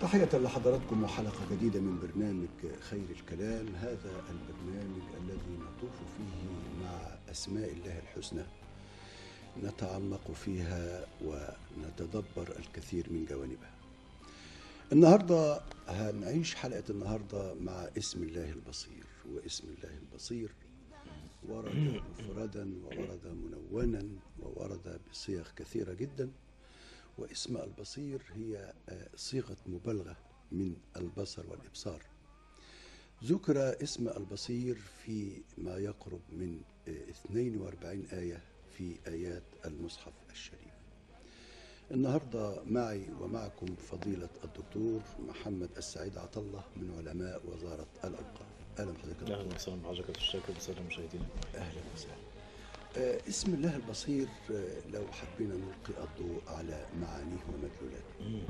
تحية لحضراتكم وحلقة جديدة من برنامج خير الكلام. هذا البرنامج الذي نطوف فيه مع أسماء الله الحسنى، نتعمق فيها ونتدبر الكثير من جوانبها. النهاردة هنعيش حلقة النهاردة مع اسم الله البصير. واسم الله البصير ورد مفردا وورد منونا وورد بصيغ كثيرة جدا. واسم البصير هي صيغة مبالغة من البصر والإبصار. ذكر اسم البصير في ما يقرب من 42 آية في آيات المصحف الشريف. النهاردة معي ومعكم فضيلة الدكتور محمد السعيد عطلة من علماء وزارة الأوقاف. أهلا بحضرتك. أهلا وسهلا بحضرتك الشاكر وسهلا مشاهدينا. أهلا وسهلا. اسم الله البصير لو حبينا نلقي الضوء على معانيه ومدلولاته.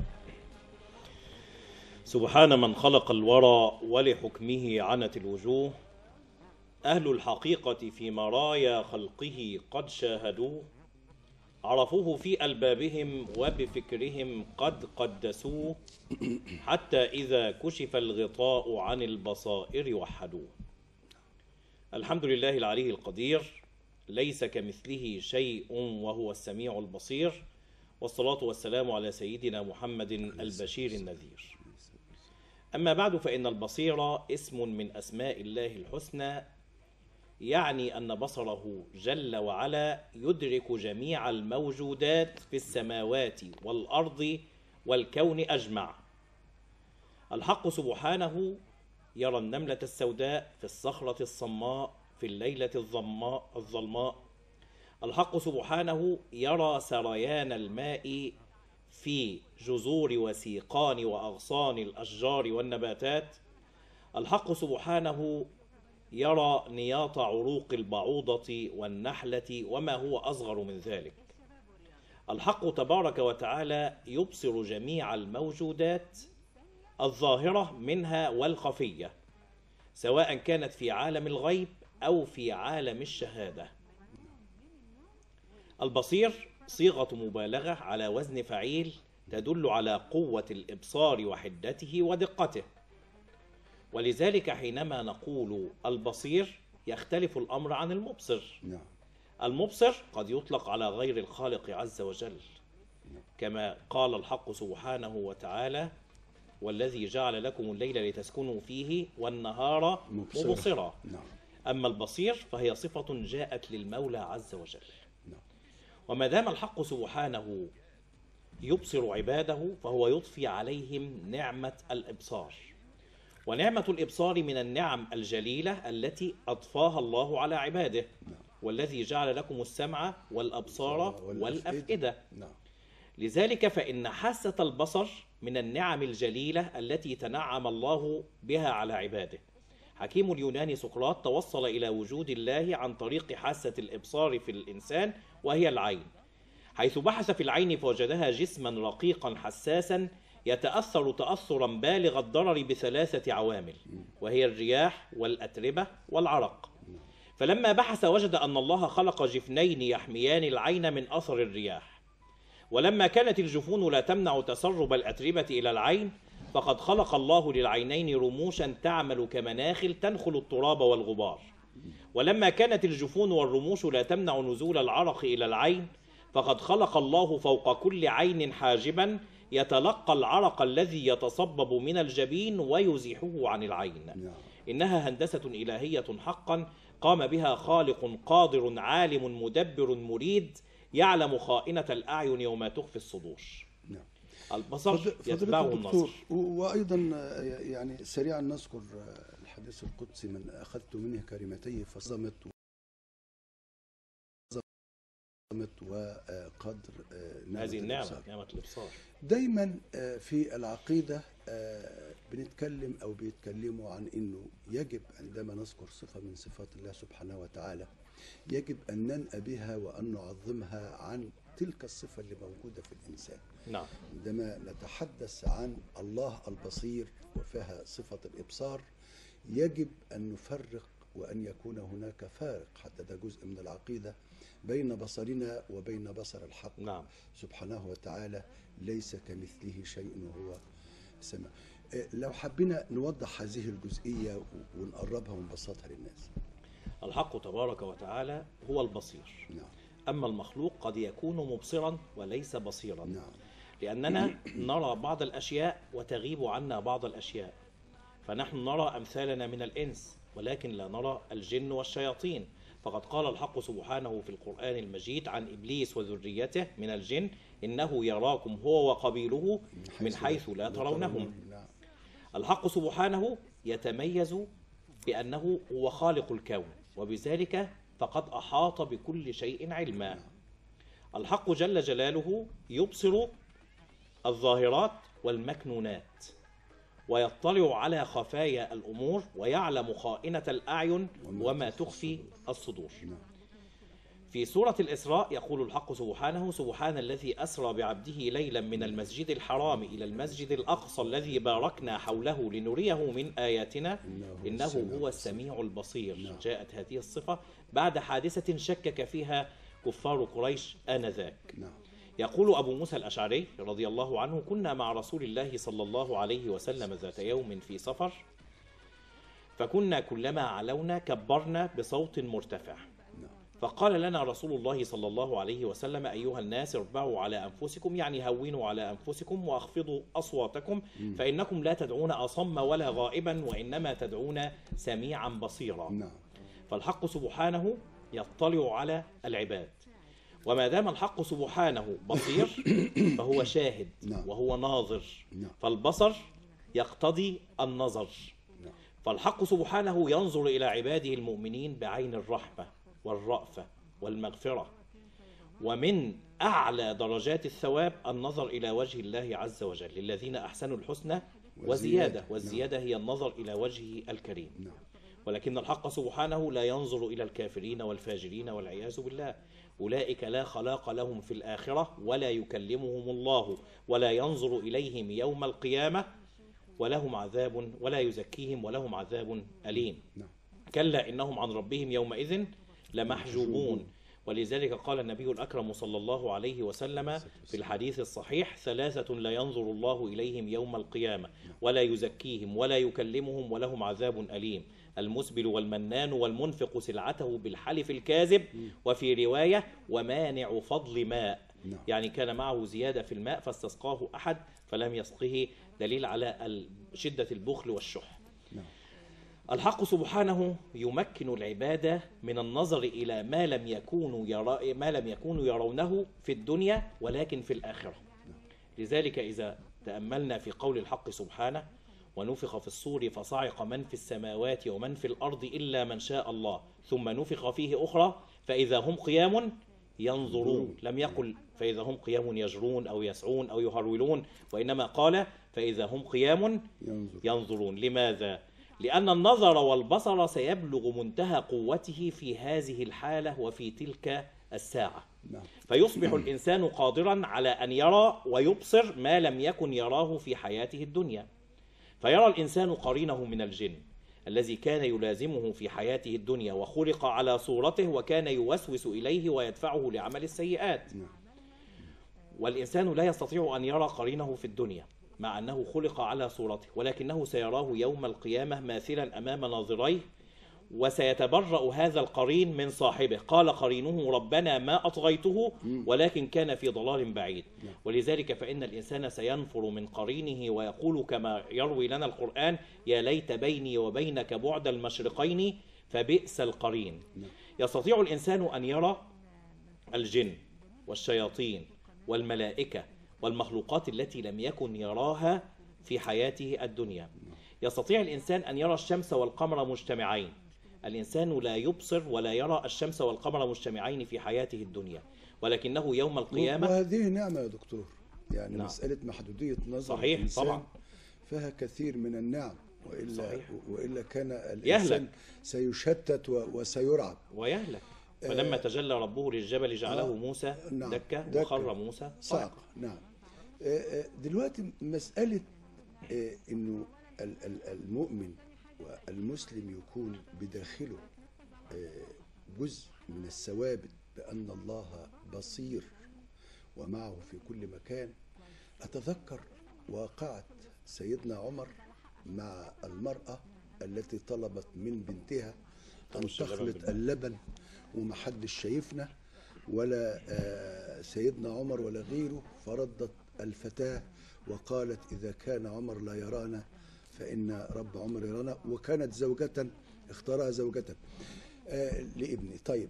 سبحان من خلق الورى ولحكمه عنت الوجوه، أهل الحقيقة في مرايا خلقه قد شاهدوه، عرفوه في ألبابهم وبفكرهم قد قدسوه، حتى إذا كشف الغطاء عن البصائر وحدوه. الحمد لله العلي القدير، ليس كمثله شيء وهو السميع البصير، والصلاة والسلام على سيدنا محمد البشير النذير. أما بعد، فإن البصير اسم من أسماء الله الحسنى، يعني أن بصره جل وعلا يدرك جميع الموجودات في السماوات والأرض والكون أجمع. الحق سبحانه يرى النملة السوداء في الصخرة الصماء في الليلة الظلماء. الحق سبحانه يرى سريان الماء في جذور وسيقان وأغصان الأشجار والنباتات. الحق سبحانه يرى نياط عروق البعوضة والنحلة وما هو أصغر من ذلك. الحق تبارك وتعالى يبصر جميع الموجودات الظاهرة منها والخفية، سواء كانت في عالم الغيب أو في عالم الشهادة. البصير صيغة مبالغة على وزن فعيل، تدل على قوة الإبصار وحدته ودقته. ولذلك حينما نقول البصير يختلف الأمر عن المبصر. المبصر قد يطلق على غير الخالق عز وجل، كما قال الحق سبحانه وتعالى: والذي جعل لكم الليل لتسكنوا فيه والنهار مبصرا. أما البصير فهي صفة جاءت للمولى عز وجل. وما دام الحق سبحانه يبصر عباده فهو يضفي عليهم نعمة الإبصار. ونعمة الإبصار من النعم الجليلة التي أضفاها الله على عباده. والذي جعل لكم السمع والأبصار والأفئدة. لذلك فإن حاسة البصر من النعم الجليلة التي تنعم الله بها على عباده. حكيم اليوناني سقراط توصل إلى وجود الله عن طريق حاسة الإبصار في الإنسان، وهي العين، حيث بحث في العين فوجدها جسما رقيقا حساسا يتأثر تأثرا بالغ الضرر بثلاثة عوامل، وهي الرياح والأتربة والعرق. فلما بحث وجد أن الله خلق جفنين يحميان العين من أثر الرياح. ولما كانت الجفون لا تمنع تسرب الأتربة إلى العين، فقد خلق الله للعينين رموشا تعمل كمناخل تنخل التراب والغبار. ولما كانت الجفون والرموش لا تمنع نزول العرق إلى العين، فقد خلق الله فوق كل عين حاجبا يتلقى العرق الذي يتصبب من الجبين ويزيحه عن العين. إنها هندسة إلهية حقا قام بها خالق قادر عالم مدبر مريد، يعلم خائنة الأعين وما تخفي الصدور. البصر يتبعه النظر. وأيضا يعني سريعا نذكر الحديث القدسي: من أخذت منه كلمتيه فصمت وقدر هذه النعمة، نعمة الإبصار. دايما في العقيدة بنتكلم أو بيتكلموا عن أنه يجب عندما نذكر صفة من صفات الله سبحانه وتعالى يجب أن ننأى بها وأن نعظمها عن تلك الصفة اللي موجودة في الإنسان. نعم. عندما نتحدث عن الله البصير وفيها صفة الإبصار يجب أن نفرق وأن يكون هناك فارق، حتى ده جزء من العقيدة، بين بصرنا وبين بصر الحق. نعم. سبحانه وتعالى ليس كمثله شيء وهو سمع. لو حبينا نوضح هذه الجزئية ونقربها ونبسطها للناس. الحق تبارك وتعالى هو البصير. نعم. أما المخلوق قد يكون مبصرا وليس بصيرا. نعم. لأننا نرى بعض الأشياء وتغيب عنا بعض الأشياء، فنحن نرى أمثالنا من الإنس ولكن لا نرى الجن والشياطين. فقد قال الحق سبحانه في القرآن المجيد عن إبليس وذريته من الجن: إنه يراكم هو وقبيله من حيث لا ترونهم. الحق سبحانه يتميز بأنه هو خالق الكون، وبذلك فقد أحاط بكل شيء علما. الحق جل جلاله يبصر الظاهرات والمكنونات، ويطلع على خفايا الأمور، ويعلم خائنة الأعين وما تخفي الصدور. في سورة الإسراء يقول الحق سبحانه: سبحان الذي أسرى بعبده ليلا من المسجد الحرام إلى المسجد الأقصى الذي باركنا حوله لنريه من آياتنا إنه هو السميع البصير. جاءت هذه الصفة بعد حادثة شكك فيها كفار قريش آنذاك. يقول أبو موسى الأشعري رضي الله عنه: كنا مع رسول الله صلى الله عليه وسلم ذات يوم في سفر، فكنا كلما علونا كبرنا بصوت مرتفع، فقال لنا رسول الله صلى الله عليه وسلم: أيها الناس اربعوا على أنفسكم، يعني هونوا على أنفسكم واخفضوا أصواتكم، فإنكم لا تدعون أصم ولا غائبا، وإنما تدعون سميعا بصيرا. فالحق سبحانه يطلع على العباد، وما دام الحق سبحانه بصير فهو شاهد وهو ناظر، فالبصر يقتضي النظر. فالحق سبحانه ينظر إلى عباده المؤمنين بعين الرحمة والرأفة والمغفرة، ومن أعلى درجات الثواب النظر إلى وجه الله عز وجل: للذين أحسنوا الحسنى وزيادة، والزيادة هي النظر إلى وجهه الكريم. ولكن الحق سبحانه لا ينظر إلى الكافرين والفاجرين والعياذ بالله، أولئك لا خلاق لهم في الآخرة ولا يكلمهم الله ولا ينظر إليهم يوم القيامة ولهم عذاب ولا يزكيهم ولهم عذاب أليم. كلا إنهم عن ربهم يومئذ لمحجوبون. ولذلك قال النبي الأكرم صلى الله عليه وسلم في الحديث الصحيح: ثلاثة لا ينظر الله إليهم يوم القيامة ولا يزكيهم ولا يكلمهم ولهم عذاب أليم: المسبل والمنان والمنفق سلعته بالحلف الكاذب، وفي رواية: ومانع فضل ماء. يعني كان معه زيادة في الماء فاستسقاه أحد فلم يسقه، دليل على شدة البخل والشح. الحق سبحانه يمكن العبادة من النظر إلى ما لم يكونوا يرونه في الدنيا ولكن في الآخرة. لذلك إذا تأملنا في قول الحق سبحانه: ونفخ في الصور فصعق من في السماوات ومن في الأرض إلا من شاء الله ثم نفخ فيه أخرى فإذا هم قيام ينظرون. لم يقل فإذا هم قيام يجرون أو يسعون أو يهرولون، وإنما قال فإذا هم قيام ينظرون. لماذا؟ لأن النظر والبصر سيبلغ منتهى قوته في هذه الحالة وفي تلك الساعة، فيصبح الإنسان قادرا على أن يرى ويبصر ما لم يكن يراه في حياته الدنيا. فيرى الإنسان قرينه من الجن الذي كان يلازمه في حياته الدنيا وخلق على صورته وكان يوسوس إليه ويدفعه لعمل السيئات. والإنسان لا يستطيع أن يرى قرينه في الدنيا مع أنه خلق على صورته، ولكنه سيراه يوم القيامة ماثلا أمام ناظريه، وسيتبرأ هذا القرين من صاحبه. قال قرينه: ربنا ما أطغيته ولكن كان في ضلال بعيد. ولذلك فإن الإنسان سينفر من قرينه ويقول كما يروي لنا القرآن: يا ليت بيني وبينك بعد المشرقين فبئس القرين. يستطيع الإنسان أن يرى الجن والشياطين والملائكة والمخلوقات التي لم يكن يراها في حياته الدنيا. يستطيع الإنسان أن يرى الشمس والقمر مجتمعين. الإنسان لا يبصر ولا يرى الشمس والقمر مجتمعين في حياته الدنيا، ولكنه يوم القيامة. وهذه نعمة يا دكتور، يعني مسألة محدودية نظر صحيح الإنسان طبعا فيها كثير من النعم، صحيح. وإلا كان الإنسان سيشتت وسيرعب ويهلك. فلما تجلى ربه للجبل جعله موسى دكة وخر موسى صعق. نعم. دلوقتي مسألة إنه المؤمن والمسلم يكون بداخله جزء من الثوابت بأن الله بصير ومعه في كل مكان. أتذكر واقعة سيدنا عمر مع المرأة التي طلبت من بنتها أن تخلط اللبن ومحدش شايفنا ولا سيدنا عمر ولا غيره، فردت الفتاة وقالت إذا كان عمر لا يرانا فإن رب عمر يرانا، وكانت زوجة اختارها زوجة لابني. طيب،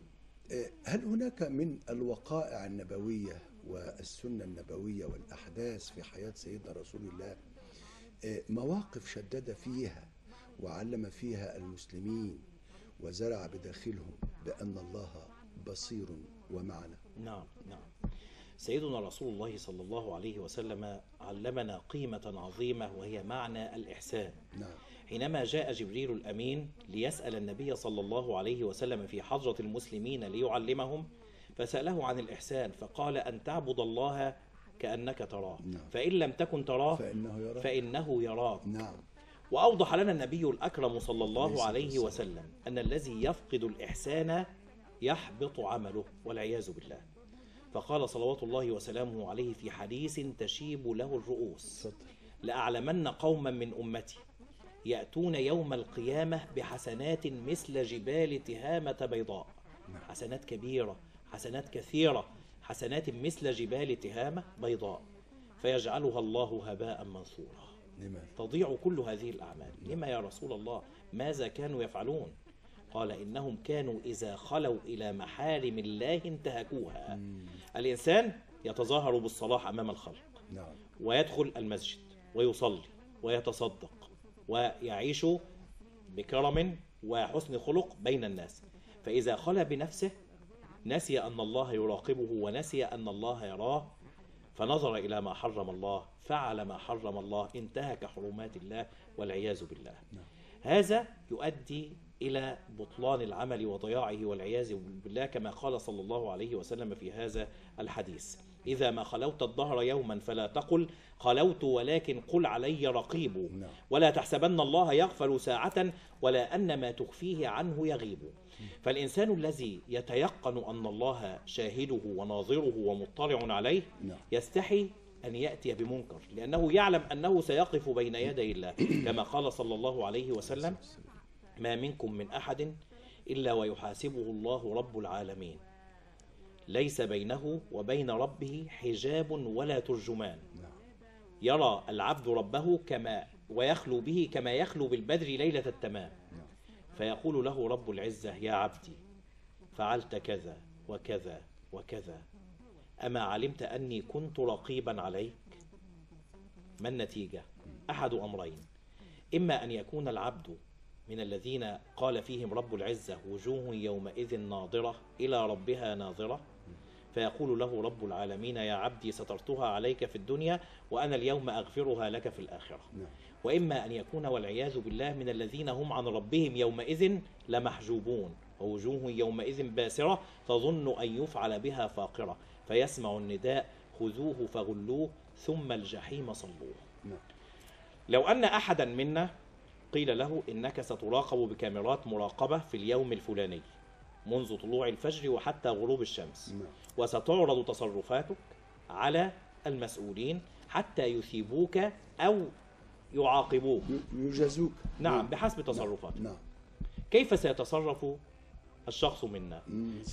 هل هناك من الوقائع النبوية والسنة النبوية والأحداث في حياة سيدنا رسول الله مواقف شدد فيها وعلم فيها المسلمين وزرع بداخلهم بأن الله بصير ومعنا؟ نعم نعم. سيدنا رسول الله صلى الله عليه وسلم علمنا قيمة عظيمة وهي معنى الإحسان. نعم. حينما جاء جبريل الأمين ليسأل النبي صلى الله عليه وسلم في حضرة المسلمين ليعلمهم، فسأله عن الإحسان فقال أن تعبد الله كأنك تراه. نعم. فإن لم تكن تراه فإنه يراك. نعم. وأوضح لنا النبي الأكرم صلى الله عليه وسلم أن الذي يفقد الإحسان يحبط عمله والعياذ بالله. فقال صلوات الله وسلامه عليه في حديث تشيب له الرؤوس: لأعلمن قوما من أمتي يأتون يوم القيامة بحسنات مثل جبال تهامة بيضاء. حسنات كبيرة، حسنات كثيرة، حسنات مثل جبال تهامة بيضاء، فيجعلها الله هباء منثورا. تضيع كل هذه الأعمال. لما يا رسول الله؟ ماذا كانوا يفعلون؟ قال إنهم كانوا إذا خلوا إلى محارم الله انتهكوها. الإنسان يتظاهر بالصلاح أمام الخلق، ويدخل المسجد ويصلي ويتصدق ويعيش بكرم وحسن خلق بين الناس، فإذا خلا بنفسه نسي أن الله يراقبه ونسي أن الله يراه، فنظر إلى ما حرم الله، فعل ما حرم الله، انتهك حرمات الله والعياذ بالله. هذا يؤدي إلى بطلان العمل وضياعه والعياذ بالله، كما قال صلى الله عليه وسلم في هذا الحديث: إذا ما خلوت الدهر يوما فلا تقل خلوت ولكن قل علي رقيب، ولا تحسبن الله يغفل ساعة ولا أن ما تخفيه عنه يغيب. فالإنسان الذي يتيقن أن الله شاهده وناظره ومطلع عليه يستحي أن يأتي بمنكر، لأنه يعلم أنه سيقف بين يدي الله، كما قال صلى الله عليه وسلم: ما منكم من أحد إلا ويحاسبه الله رب العالمين، ليس بينه وبين ربه حجاب ولا ترجمان، يرى العبد ربه كما ويخلو به كما يخلو بالبدر ليلة التمام، فيقول له رب العزة: يا عبدي فعلت كذا وكذا وكذا، أما علمت أني كنت رقيبا عليك؟ ما النتيجة؟ أحد أمرين: إما أن يكون العبد من الذين قال فيهم رب العزة: وجوه يومئذ ناظرة إلى ربها ناظرة، فيقول له رب العالمين: يا عبدي سترتها عليك في الدنيا وأنا اليوم أغفرها لك في الآخرة. وإما أن يكون والعياذ بالله من الذين هم عن ربهم يومئذ لمحجوبون، ووجوه يومئذ باسرة تظن أن يفعل بها فاقرة، فيسمع النداء: خذوه فغلوه ثم الجحيم صلوه. لو أن أحدا منا قيل له: إنك ستراقب بكاميرات مراقبة في اليوم الفلاني منذ طلوع الفجر وحتى غروب الشمس، وستعرض تصرفاتك على المسؤولين حتى يثيبوك أو يعاقبوك، يجازوك، نعم، بحسب تصرفاتك. نعم. كيف سيتصرف الشخص منا؟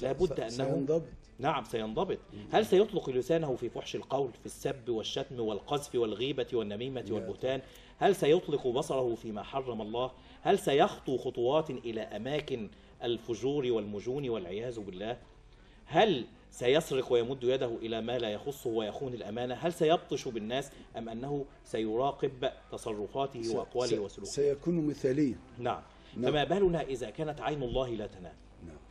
لابد أنه سينضبط. نعم سينضبط. هل سيطلق لسانه في فحش القول، في السب والشتم والقذف والغيبة والنميمة والبهتان؟ هل سيطلق بصره فيما حرم الله؟ هل سيخطو خطوات إلى أماكن الفجور والمجون والعياذ بالله؟ هل سيسرق ويمد يده إلى ما لا يخصه ويخون الأمانة؟ هل سيبطش بالناس أم أنه سيراقب تصرفاته وأقواله وسلوكه؟ سيكون مثاليا. نعم. فما بالنا إذا كانت عين الله لا تنام؟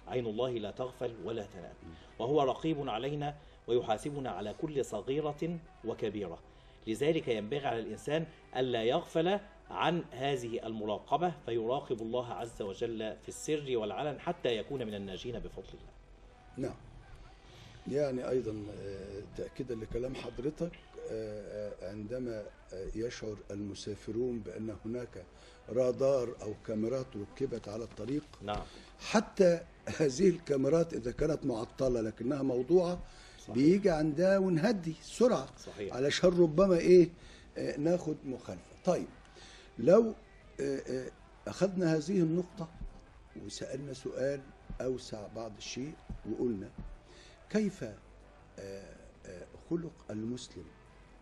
عين الله لا تغفل ولا تنام، وهو رقيب علينا ويحاسبنا على كل صغيرة وكبيرة. لذلك ينبغي على الإنسان ألا يغفل عن هذه المراقبة، فيراقب الله عز وجل في السر والعلن حتى يكون من الناجين بفضل الله. نعم. يعني أيضا تأكيدا لكلام حضرتك، عندما يشعر المسافرون بأن هناك رادار أو كاميرات ركبت على الطريق، نعم، حتى هذه الكاميرات إذا كانت معطلة لكنها موضوعة، صحيح، بيجي عندها ونهدي السرعة، صحيح، علشان ربما إيه ناخد مخالفة. طيب لو أخذنا هذه النقطة وسألنا سؤال أوسع بعض الشيء وقلنا كيف خلق المسلم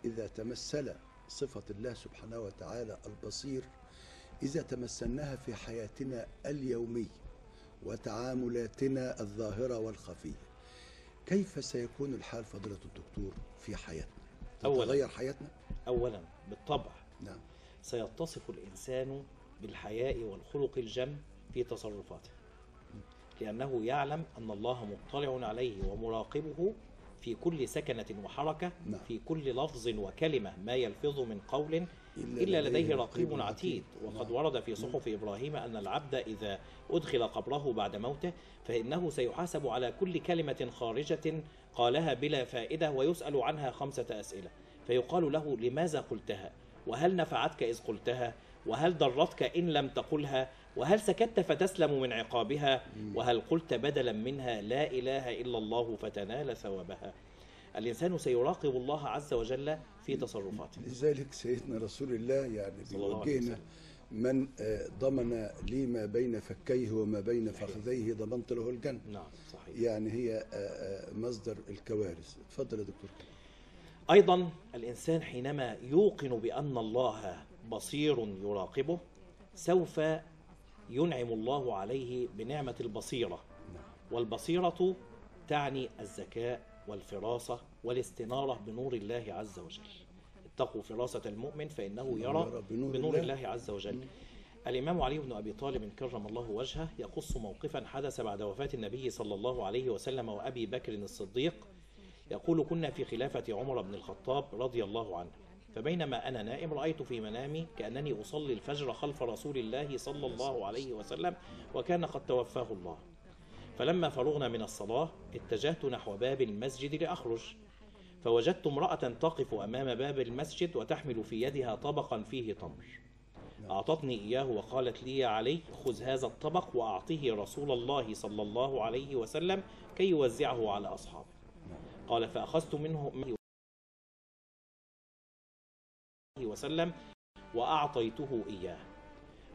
إذا تمثل صفة الله سبحانه وتعالى البصير، إذا تمثلناها في حياتنا اليومية وتعاملاتنا الظاهرة والخفية، كيف سيكون الحال فضيلة الدكتور في حياتنا؟ تتغير حياتنا؟ أولا بالطبع. نعم. سيتصف الإنسان بالحياء والخلق الجم في تصرفاته، لأنه يعلم أن الله مطلع عليه ومراقبه في كل سكنة وحركة. نعم. في كل لفظ وكلمة ما يلفظ من قول إلا لديه رقيب عتيد. وقد ورد في صحف إبراهيم أن العبد إذا أدخل قبره بعد موته فإنه سيحاسب على كل كلمة خارجة قالها بلا فائدة، ويسأل عنها 5 أسئلة، فيقال له: لماذا قلتها؟ وهل نفعتك إذ قلتها؟ وهل ضرتك إن لم تقلها؟ وهل سكت فتسلم من عقابها؟ وهل قلت بدلا منها لا إله إلا الله فتنال ثوابها؟ الإنسان سيراقب الله عز وجل في تصرفاته. لذلك سيدنا رسول الله يعني بيوجهنا: من ضمن لي ما بين فكيه وما بين فخذيه ضمنت له الجنة. نعم صحيح. يعني هي مصدر الكوارث. اتفضل يا دكتور. أيضا الإنسان حينما يوقن بأن الله بصير يراقبه سوف ينعم الله عليه بنعمة البصيرة. والبصيرة تعني الذكاء والفراسة والاستنارة بنور الله عز وجل. اتقوا فراسة المؤمن فإنه يرى بنور الله عز وجل. الإمام علي بن أبي طالب كرم الله وجهه يقص موقفا حدث بعد وفاة النبي صلى الله عليه وسلم وأبي بكر الصديق، يقول: كنا في خلافة عمر بن الخطاب رضي الله عنه، فبينما أنا نائم رأيت في منامي كأنني أصلي الفجر خلف رسول الله صلى الله عليه وسلم وكان قد توفاه الله. فلما فرغنا من الصلاة اتجهت نحو باب المسجد لأخرج، فوجدت امرأة تقف أمام باب المسجد وتحمل في يدها طبقا فيه تمر. أعطتني إياه وقالت لي: يا علي، خذ هذا الطبق وأعطيه رسول الله صلى الله عليه وسلم كي يوزعه على أصحابه. قال: فأخذت منه وسلم وأعطيته إياه،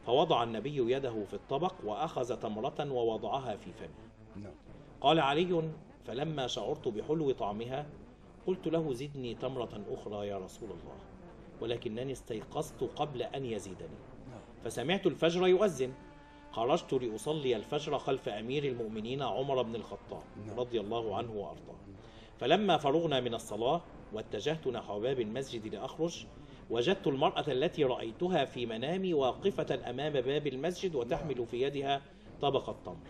فوضع النبي يده في الطبق وأخذ تمرة ووضعها في فمه. قال علي: فلما شعرت بحلو طعمها قلت له: زدني تمرة أخرى يا رسول الله، ولكنني استيقظت قبل أن يزيدني، فسمعت الفجر يؤذن، خرجت لأصلي الفجر خلف أمير المؤمنين عمر بن الخطاب رضي الله عنه وأرضاه. فلما فرغنا من الصلاة واتجهت نحو باب المسجد لأخرج وجدت المرأة التي رأيتها في منامي واقفة أمام باب المسجد وتحمل في يدها طبق التمر.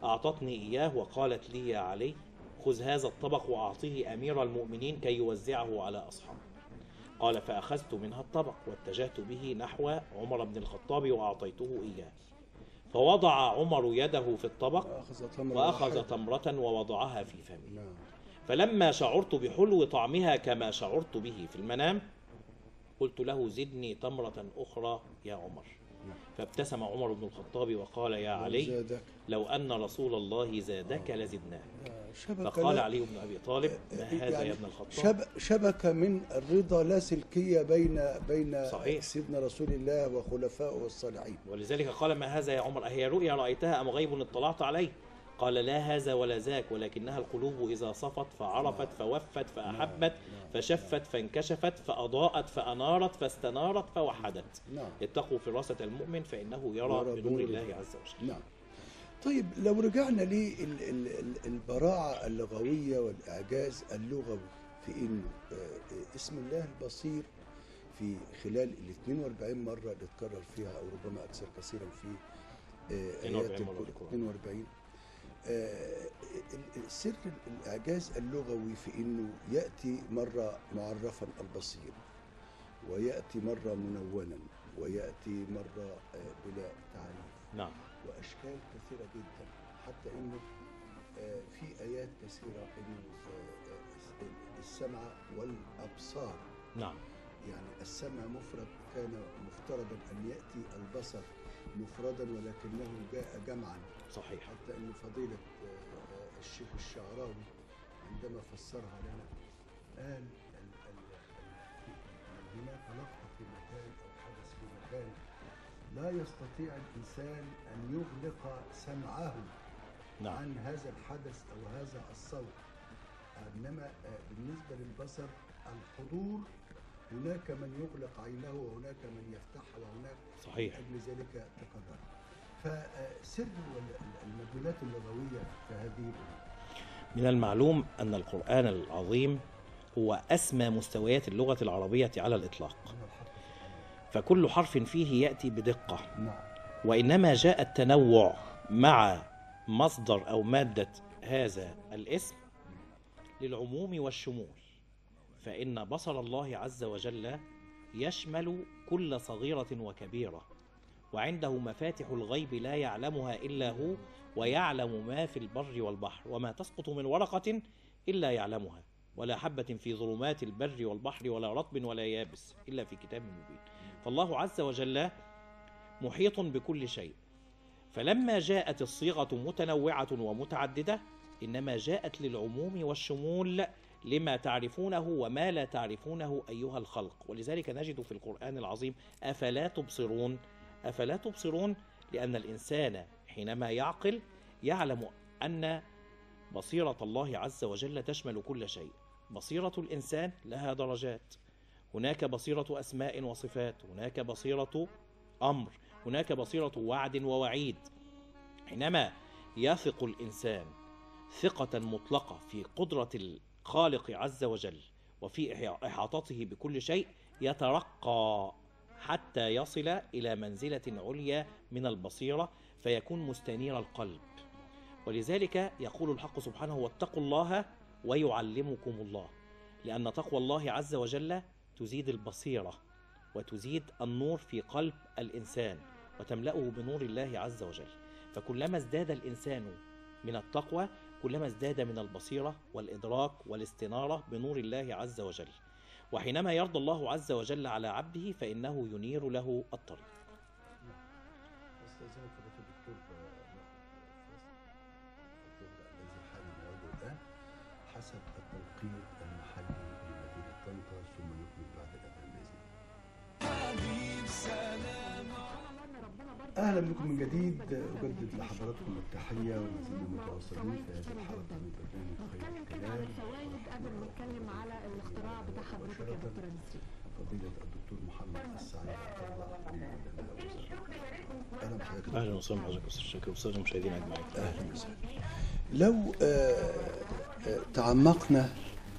أعطتني إياه وقالت لي: يا علي، خذ هذا الطبق وأعطيه أمير المؤمنين كي يوزعه على أصحابه. قال: فأخذت منها الطبق واتجهت به نحو عمر بن الخطاب وأعطيته إياه، فوضع عمر يده في الطبق وأخذ تمرة ووضعها في فمه. فلما شعرت بحلو طعمها كما شعرت به في المنام قلت له: زدني تمرة أخرى يا عمر. فابتسم عمر بن الخطاب وقال: يا علي، لو أن رسول الله زادك لزدناه. فقال علي بن أبي طالب: ما هذا يعني يا ابن الخطاب؟ شبكة من الرضا لا سلكية بين صحيح. سيدنا رسول الله وخلفائه والصالحين. ولذلك قال: ما هذا يا عمر؟ أهي رؤيا رأيتها أم غيب اطلعت عليه؟ قال: لا هذا ولا ذاك، ولكنها القلوب إذا صفت فعرفت فوفت فأحبت فشفت فانكشفت فأضاءت فأنارت فاستنارت فوحدت. اتقوا فراسة المؤمن فإنه يرى بنور الله عز وجل. نعم. طيب لو رجعنا للبراعة اللغوية والإعجاز اللغوي في إنه اسم الله البصير في خلال ال 42 مرة اللي اتكرر فيها أو ربما أكثر كثيرا في آيات 42 سر الإعجاز اللغوي في إنه يأتي مرة معرفا البصير، ويأتي مرة منونا، ويأتي مرة بلا تعريف. نعم. وأشكال كثيرة جدا، حتى إنه في آيات كثيرة إنه السمع والأبصار. نعم. يعني السمع مفرد، كان مفترضا أن يأتي البصر مفردا ولكنه جاء جمعا. صحيح. حتى أن فضيلة الشيخ الشعراوي عندما فسرها لنا قال هناك لقطة في مكان أو حدث في مكان لا يستطيع الإنسان أن يغلق سمعه نعم. عن هذا الحدث أو هذا الصوت. إنما بالنسبة للبصر الحضور هناك من يغلق عينه وهناك من يفتحها وهناك صحيح. من أجل ذلك تقرر. فسر المدلولات اللغوية في هذه الأمور. من المعلوم أن القرآن العظيم هو أسمى مستويات اللغة العربية على الإطلاق، فكل حرف فيه يأتي بدقة، وإنما جاء التنوع مع مصدر أو مادة هذا الاسم للعموم والشمول، فإن بصر الله عز وجل يشمل كل صغيرة وكبيرة، وعنده مفاتح الغيب لا يعلمها إلا هو، ويعلم ما في البر والبحر، وما تسقط من ورقة إلا يعلمها، ولا حبة في ظلمات البر والبحر ولا رطب ولا يابس إلا في كتاب مبين. فالله عز وجل محيط بكل شيء. فلما جاءت الصيغة متنوعة ومتعددة إنما جاءت للعموم والشمول لما تعرفونه وما لا تعرفونه أيها الخلق. ولذلك نجد في القرآن العظيم أفلا تبصرون. أفلا تبصرون لأن الإنسان حينما يعقل يعلم أن بصيرة الله عز وجل تشمل كل شيء. بصيرة الإنسان لها درجات، هناك بصيرة أسماء وصفات، هناك بصيرة أمر، هناك بصيرة وعد ووعيد. حينما يثق الإنسان ثقة مطلقة في قدرة الخالق عز وجل وفي إحاطته بكل شيء يترقى حتى يصل إلى منزلة عليا من البصيرة فيكون مستنير القلب. ولذلك يقول الحق سبحانه واتقوا الله ويعلمكم الله، لأن تقوى الله عز وجل تزيد البصيرة وتزيد النور في قلب الإنسان وتملأه بنور الله عز وجل. فكلما ازداد الإنسان من التقوى كلما ازداد من البصيرة والإدراك والاستنارة بنور الله عز وجل. وحينما يرضى الله عز وجل على عبده فإنه ينير له الطريق. حسب التوقيت المحلي لمدينة طنطا ثم نكمل بعد الأذان بإذن الله. أهلا بكم من جديد، أجدد لحضراتكم التحية ونزيد متواصلين في هذه الحلقة من برنامج خير الكلام. قبل ما نتكلم على الاختراع بتاع حضرتك يا دكتور نسرين، فضيلة الدكتور محمد السعيد أهلا بحضرتك. أهلا وسهلا بحضرتك أستاذ شاكر وأستاذ المشاهدين أجمعين. أهلا وسهلا. لو تعمقنا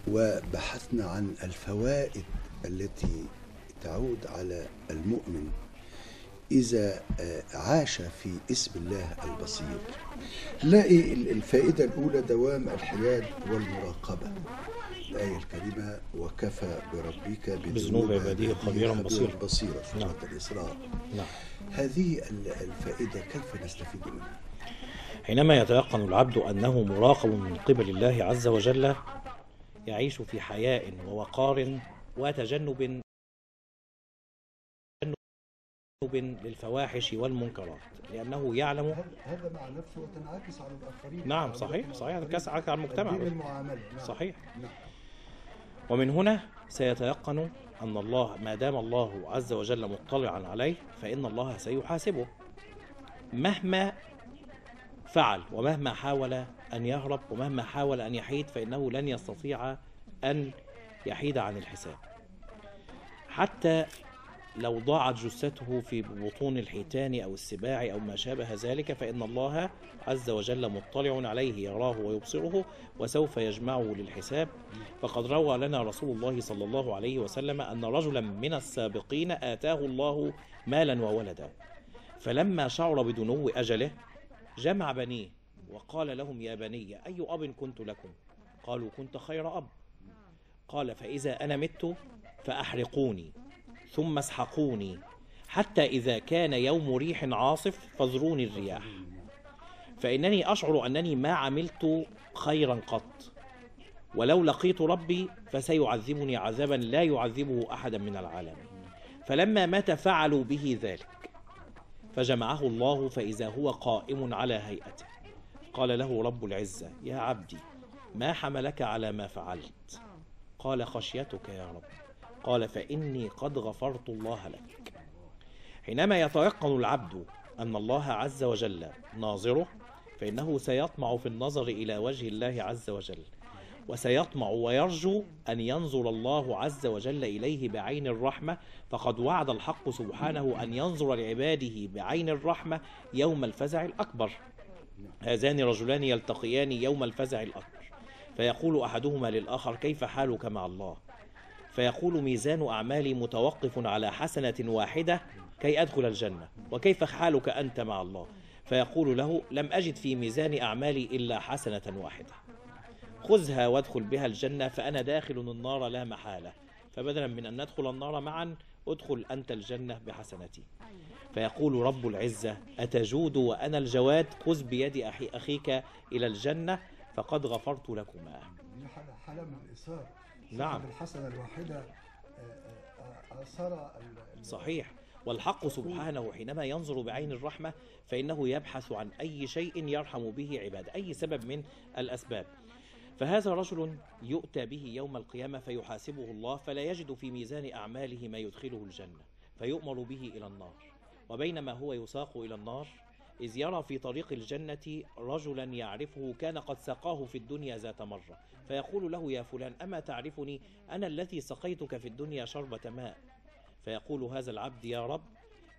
وبحثنا عن الفوائد التي تعود على المؤمن إذا عاش في اسم الله البصير، نلاقي الفائدة الأولى دوام الحياد والمراقبة. الآية الكريمة وكفى بربك بذنوب عباده خبيرا بصيرا، سورة الإسراء. نعم. هذه الفائدة كيف نستفيد منها؟ حينما يتيقن العبد أنه مراقب من قبل الله عز وجل يعيش في حياء ووقار وتجنب للفواحش والمنكرات، لأنه يعلم هذا مع نفسه وتنعكس على الآخرين. نعم صحيح، تنعكس على المجتمع. نعم. صحيح. نعم. ومن هنا سيتيقن أن الله ما دام الله عز وجل مطلعا عليه فإن الله سيحاسبه مهما فعل، ومهما حاول أن يهرب ومهما حاول أن يحيد فإنه لن يستطيع أن يحيد عن الحساب. حتى لو ضاعت جثته في بطون الحيتان أو السباع أو ما شابه ذلك فإن الله عز وجل مطلع عليه يراه ويبصره وسوف يجمعه للحساب. فقد روى لنا رسول الله صلى الله عليه وسلم أن رجلا من السابقين آتاه الله مالا وولدا، فلما شعر بدنو أجله جمع بنيه وقال لهم يا بني أي أب كنت لكم؟ قالوا كنت خير أب. قال فإذا أنا مت فأحرقوني ثم اسحقوني حتى إذا كان يوم ريح عاصف فاذروني الرياح، فإنني أشعر أنني ما عملت خيرا قط، ولو لقيت ربي فسيعذبني عذابا لا يعذبه أحدا من العالمين. فلما مات فعلوا به ذلك فجمعه الله فإذا هو قائم على هيئته قال له رب العزة يا عبدي ما حملك على ما فعلت؟ قال خشيتك يا رب. قال فإني قد غفرت الله لك. حينما يتيقن العبد أن الله عز وجل ناظره، فإنه سيطمع في النظر إلى وجه الله عز وجل، وسيطمع ويرجو أن ينظر الله عز وجل إليه بعين الرحمة، فقد وعد الحق سبحانه أن ينظر لعباده بعين الرحمة يوم الفزع الأكبر. هذان رجلان يلتقيان يوم الفزع الأكبر، فيقول أحدهما للآخر كيف حالك مع الله؟ فيقول ميزان أعمالي متوقف على حسنة واحدة كي أدخل الجنة، وكيف حالك أنت مع الله؟ فيقول له لم أجد في ميزان أعمالي إلا حسنة واحدة، خذها وادخل بها الجنة فأنا داخل النار لا محالة، فبدلا من أن ندخل النار معا ادخل أنت الجنة بحسنتي. فيقول رب العزة أتجود وأنا الجواد، خذ بيد أخيك إلى الجنة فقد غفرت لكما. دي حالة من الإيثار. نعم، الحسنة الواحدة أثر صحيح. والحق سبحانه حينما ينظر بعين الرحمة فإنه يبحث عن أي شيء يرحم به عباده، أي سبب من الأسباب. فهذا رجل يؤتى به يوم القيامة فيحاسبه الله فلا يجد في ميزان أعماله ما يدخله الجنة، فيؤمر به إلى النار. وبينما هو يساق إلى النار إذ يرى في طريق الجنة رجلا يعرفه كان قد سقاه في الدنيا ذات مرة، فيقول له يا فلان أما تعرفني؟ أنا الذي سقيتك في الدنيا شربة ماء. فيقول هذا العبد يا رب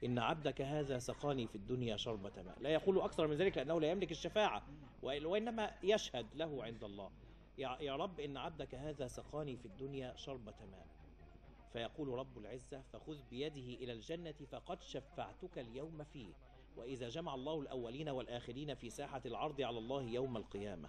إن عبدك هذا سقاني في الدنيا شربة ماء. لا يقول أكثر من ذلك لأنه لا يملك الشفاعة، وإنما يشهد له عند الله يا رب إن عبدك هذا سقاني في الدنيا شربة ماء. فيقول رب العزة فخذ بيده إلى الجنة فقد شفعتك اليوم فيه. وإذا جمع الله الأولين والآخرين في ساحة العرض على الله يوم القيامة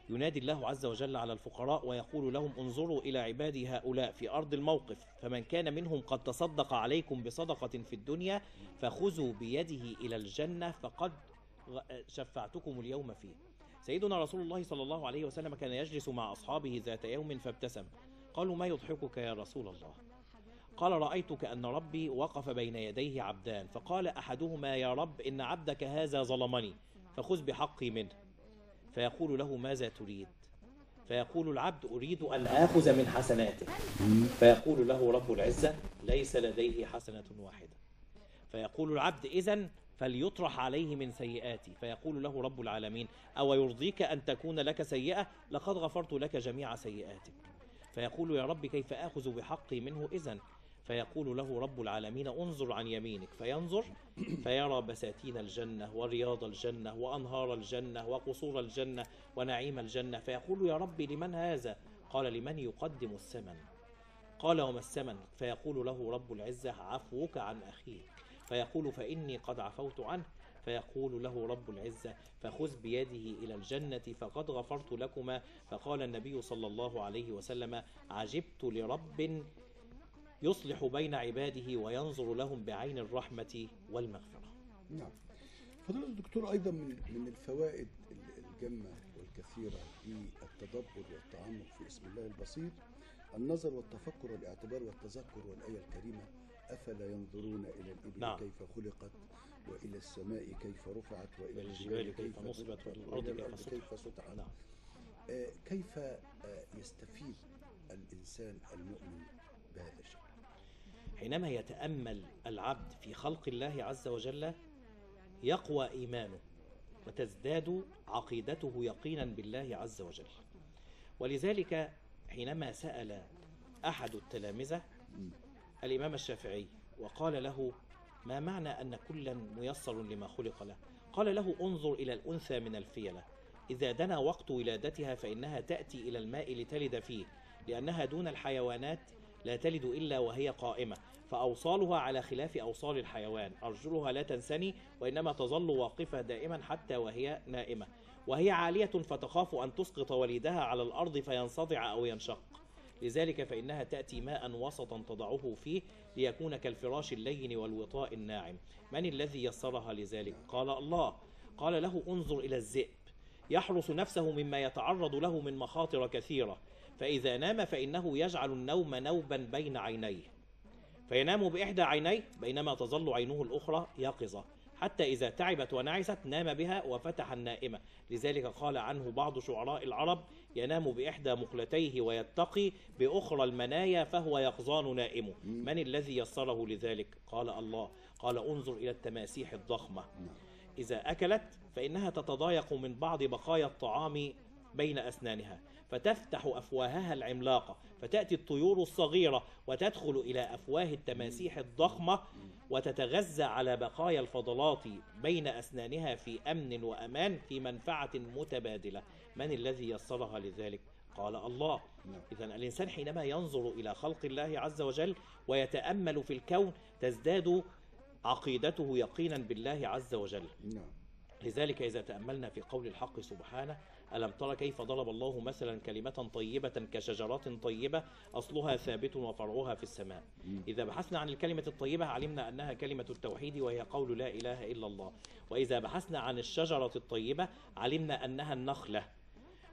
ينادي الله عز وجل على الفقراء ويقول لهم انظروا إلى عبادي هؤلاء في أرض الموقف، فمن كان منهم قد تصدق عليكم بصدقة في الدنيا فخذوا بيده إلى الجنة فقد شفعتكم اليوم فيه. سيدنا رسول الله صلى الله عليه وسلم كان يجلس مع أصحابه ذات يوم فابتسم. قالوا ما يضحكك يا رسول الله؟ قال رأيت كأن ربي وقف بين يديه عبدان، فقال أحدهما يا رب إن عبدك هذا ظلمني فخذ بحقي منه. فيقول له ماذا تريد؟ فيقول العبد أريد أن آخذ من حسناته. فيقول له رب العزة ليس لديه حسنة واحدة. فيقول العبد إذن فليطرح عليه من سيئاتي. فيقول له رب العالمين أو يرضيك أن تكون لك سيئة؟ لقد غفرت لك جميع سيئاتك. فيقول يا رب كيف آخذ بحقي منه إذن؟ فيقول له رب العالمين انظر عن يمينك. فينظر فيرى بساتين الجنة ورياض الجنة وأنهار الجنة وقصور الجنة ونعيم الجنة. فيقول يا رب لمن هذا؟ قال لمن يقدم الثمن. قال وما الثمن؟ فيقول له رب العزة عفوك عن أخيك. فيقول فإني قد عفوت عنه. فيقول له رب العزة فخذ بيده إلى الجنة فقد غفرت لكما. فقال النبي صلى الله عليه وسلم عجبت لرب يصلح بين عباده وينظر لهم بعين الرحمة والمغفرة. نعم. فضيلة الدكتور أيضا من الفوائد الجمة والكثيرة للتدبر والتعمق في اسم الله البصير النظر والتفكر والاعتبار والتذكر، والآية الكريمة أفلا ينظرون إلى الإبل نعم. كيف خلقت وإلى السماء كيف رفعت وإلى الجبال كيف نصبت والأرض كيف سطحت. نعم. كيف يستفيد الإنسان المؤمن بهذا الشيء؟ حينما يتأمل العبد في خلق الله عز وجل يقوى إيمانه وتزداد عقيدته يقينا بالله عز وجل. ولذلك حينما سأل أحد التلامذة الإمام الشافعي وقال له ما معنى أن كلا ميسر لما خلق له؟ قال له انظر إلى الأنثى من الفيلة، إذا دنا وقت ولادتها فإنها تأتي إلى الماء لتلد فيه، لأنها دون الحيوانات لا تلد إلا وهي قائمة، فأوصالها على خلاف أوصال الحيوان، أرجلها لا تنسني وإنما تظل واقفة دائما حتى وهي نائمة، وهي عالية فتخاف أن تسقط وليدها على الأرض فينصدع أو ينشق، لذلك فإنها تأتي ماء وسطا تضعه فيه ليكون كالفراش اللين والوطاء الناعم. من الذي يسرها لذلك؟ قال الله. قال له انظر إلى الذئب يحرس نفسه مما يتعرض له من مخاطر كثيرة، فإذا نام فإنه يجعل النوم نوبا بين عينيه، فينام بإحدى عينيه بينما تظل عينه الأخرى يقظة، حتى إذا تعبت ونعست نام بها وفتح النائمة. لذلك قال عنه بعض شعراء العرب ينام بإحدى مقلتيه ويتقي بأخرى المنايا فهو يقظان نائم. من الذي يسره لذلك؟ قال الله. قال انظر إلى التماسيح الضخمة، إذا أكلت فإنها تتضايق من بعض بقايا الطعام بين أسنانها فتفتح أفواهها العملاقة، فتأتي الطيور الصغيرة وتدخل إلى أفواه التماسيح الضخمة وتتغذى على بقايا الفضلات بين أسنانها في أمن وأمان في منفعة متبادلة. من الذي يسرها لذلك؟ قال الله. إذن الإنسان حينما ينظر إلى خلق الله عز وجل ويتأمل في الكون تزداد عقيدته يقينا بالله عز وجل. لذلك إذا تأملنا في قول الحق سبحانه: ألم تر كيف ضرب الله مثلا كلمة طيبة كشجرات طيبة أصلها ثابت وفرعها في السماء. إذا بحثنا عن الكلمة الطيبة علمنا أنها كلمة التوحيد وهي قول لا إله إلا الله. وإذا بحثنا عن الشجرة الطيبة علمنا أنها النخلة.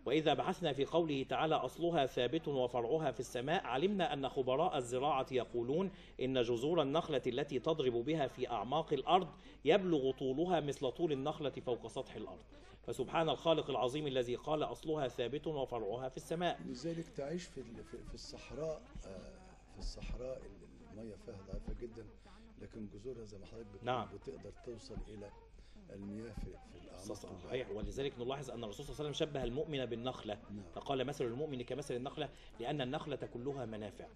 وإذا بحثنا في قوله تعالى أصلها ثابت وفرعها في السماء علمنا أن خبراء الزراعة يقولون إن جذور النخلة التي تضرب بها في أعماق الأرض يبلغ طولها مثل طول النخلة فوق سطح الأرض. فسبحان الخالق العظيم الذي قال أصلها ثابت وفرعها في السماء. لذلك تعيش في الصحراء، في الصحراء المياه فيها ضعيفة جدا، لكن جذورها زي ما حضرتك بتقول بتقدر توصل إلى المياه في الأعماق. صحيح. ولذلك نلاحظ أن الرسول صلى الله عليه وسلم شبه المؤمن بالنخلة. فقال مثل المؤمن كمثل النخلة لأن النخلة كلها منافع.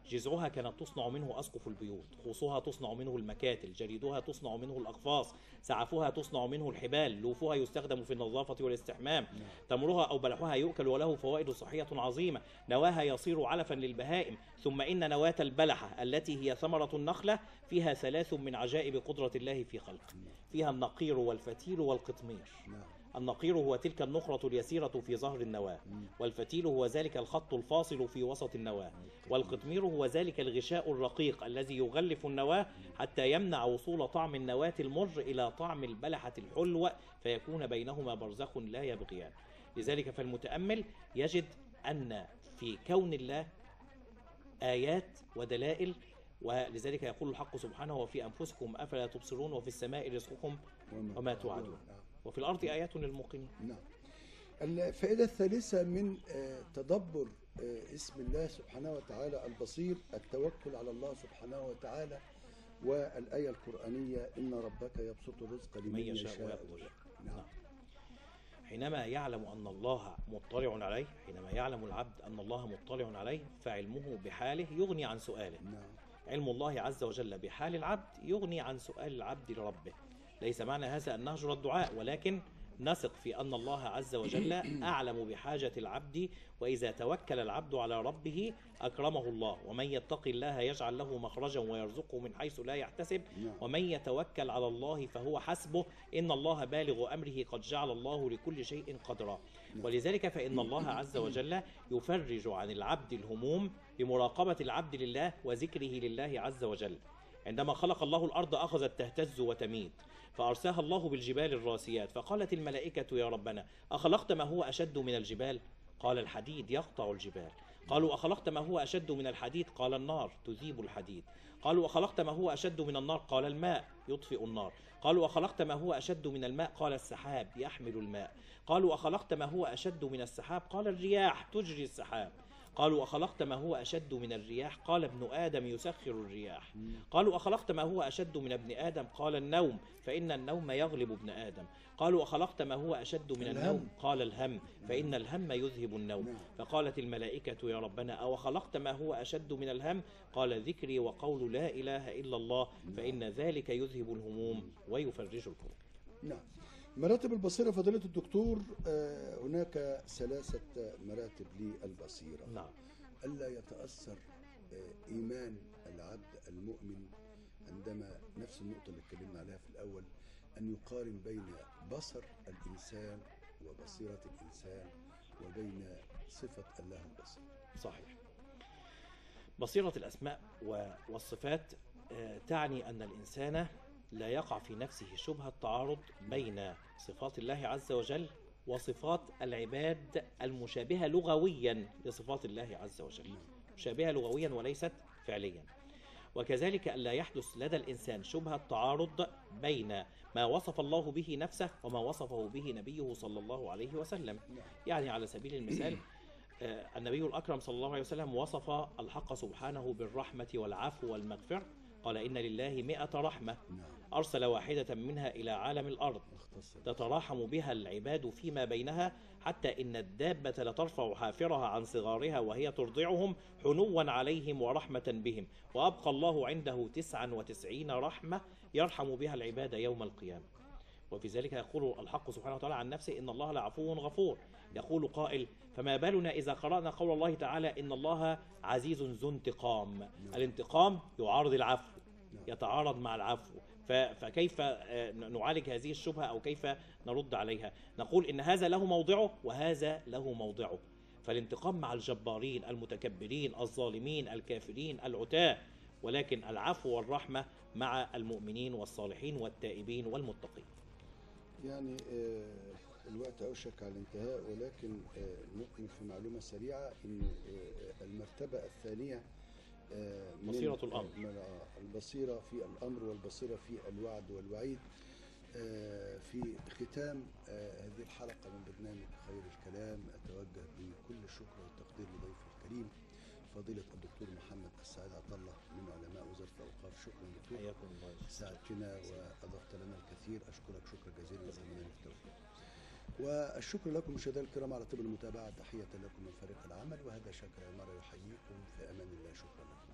جذعها كانت تصنع منه أسقف البيوت، خوصها تصنع منه المكاتل، جريدها تصنع منه الأقفاص، سعفها تصنع منه الحبال، لوفها يستخدم في النظافة والاستحمام، تمرها أو بلحها يؤكل وله فوائد صحية عظيمة، نواها يصير علفا للبهائم. ثم إن نواة البلحة التي هي ثمرة النخلة فيها 3 من عجائب قدرة الله في خلقه، فيها النقير والفتيل والقطمير. النقير هو تلك النخرة اليسيرة في ظهر النواة، والفتيل هو ذلك الخط الفاصل في وسط النواة، والقطمير هو ذلك الغشاء الرقيق الذي يغلف النواة حتى يمنع وصول طعم النواة المر إلى طعم البلحة الحلوة فيكون بينهما برزخ لا يبغيان. لذلك فالمتأمل يجد أن في كون الله آيات ودلائل، ولذلك يقول الحق سبحانه: وفي أنفسكم أفلا تبصرون وفي السماء رزقكم وما توعدون وفي الأرض آيات للموقنين. الفائدة الثالثة من تدبر اسم الله سبحانه وتعالى البصير التوكل على الله سبحانه وتعالى، والآية القرآنية: إن ربك يبسط الرزق لمن يشاء ويقدر. حينما يعلم أن الله مطلع عليه، حينما يعلم العبد أن الله مطلع عليه فعلمه بحاله يغني عن سؤاله. علم الله عز وجل بحال العبد يغني عن سؤال العبد لربه. ليس معنى هذا أن نهجر الدعاء، ولكن نثق في أن الله عز وجل أعلم بحاجة العبد، وإذا توكل العبد على ربه أكرمه الله. ومن يتق الله يجعل له مخرجا ويرزقه من حيث لا يحتسب، ومن يتوكل على الله فهو حسبه، إن الله بالغ أمره قد جعل الله لكل شيء قدرا. ولذلك فإن الله عز وجل يفرج عن العبد الهموم بمراقبة العبد لله وذكره لله عز وجل. عندما خلق الله الأرض أخذت تهتز وتميد، فأرساها الله بالجبال الراسيات، فقالت الملائكة: يا ربنا أخلقت ما هو أشد من الجبال؟ قال: الحديد يقطع الجبال. قالوا: أخلقت ما هو أشد من الحديد؟ قال: النار تذيب الحديد. قالوا: أخلقت ما هو أشد من النار؟ قال: الماء يطفئ النار. قالوا: أخلقت ما هو أشد من الماء؟ قال: السحاب يحمل الماء. قالوا: أخلقت ما هو أشد من السحاب؟ قال: الرياح تجري السحاب. قالوا: أخلقت ما هو أشد من الرياح؟ قال: ابن آدم يسخر الرياح. قالوا: أخلقت ما هو أشد من ابن آدم؟ قال: النوم، فإن النوم يغلب ابن آدم. قالوا: أخلقت ما هو أشد من النوم؟ قال: الهم، فإن الهم يذهب النوم. فقالت الملائكة: يا ربنا أو خلقت ما هو أشد من الهم؟ قال: ذكري وقول لا إله إلا الله، فإن ذلك يذهب الهموم ويفرج الكرب. نعم. مراتب البصيرة فضيلة الدكتور، هناك 3 مراتب للبصيرة. نعم. ألا يتأثر إيمان العبد المؤمن عندما، نفس النقطة اللي اتكلمنا عليها في الأول، أن يقارن بين بصر الإنسان وبصيرة الإنسان وبين صفة الله البصير. صحيح. بصيرة الأسماء والصفات تعني أن الإنسان لا يقع في نفسه شبهة تعارض بين صفات الله عز وجل وصفات العباد المشابهة لغويا لصفات الله عز وجل، مشابهة لغويا وليست فعليا. وكذلك ألا يحدث لدى الإنسان شبهة تعارض بين ما وصف الله به نفسه وما وصفه به نبيه صلى الله عليه وسلم. يعني على سبيل المثال النبي الأكرم صلى الله عليه وسلم وصف الحق سبحانه بالرحمة والعفو والمغفرة، قال إن لله 100 رحمة نعم. أرسل واحدة منها إلى عالم الأرض تتراحم بها العباد فيما بينها، حتى إن الدابة لترفع حافرها عن صغارها وهي ترضعهم حنوا عليهم ورحمة بهم، وأبقى الله عنده 99 رحمة يرحم بها العباد يوم القيامة. وفي ذلك يقول الحق سبحانه وتعالى عن نفسه إن الله لعفو غفور. يقول قائل: فما بالنا إذا قرأنا قول الله تعالى إن الله عزيز ذو انتقام. الانتقام يعارض العفو، يتعارض مع العفو، فكيف نعالج هذه الشبهة أو كيف نرد عليها؟ نقول إن هذا له موضعه وهذا له موضعه. فالانتقام مع الجبارين المتكبرين الظالمين الكافرين العتاة، ولكن العفو والرحمة مع المؤمنين والصالحين والتائبين والمتقين. يعني الوقت أوشك على الانتهاء، ولكن نكمل في معلومة سريعة إن المرتبة الثانية بصيرة الأمر، البصيرة في الأمر والبصيرة في الوعد والوعيد. في ختام هذه الحلقة من برنامج خير الكلام أتوجه بكل الشكر والتقدير لضيفي الكريم فضيلة الدكتور محمد السعيد عطلة من علماء وزارة الأوقاف. شكرا دكتور، حياكم الله، ساعدتنا وأضفت لنا الكثير. أشكرك شكرا جزيلا، نتمنى لك التوفيق. والشكر لكم مشاهدينا الكرام على طيب المتابعة. تحية لكم من فريق العمل، وهذا شاكر عمارة يحييكم في أمان الله. شكرا لكم.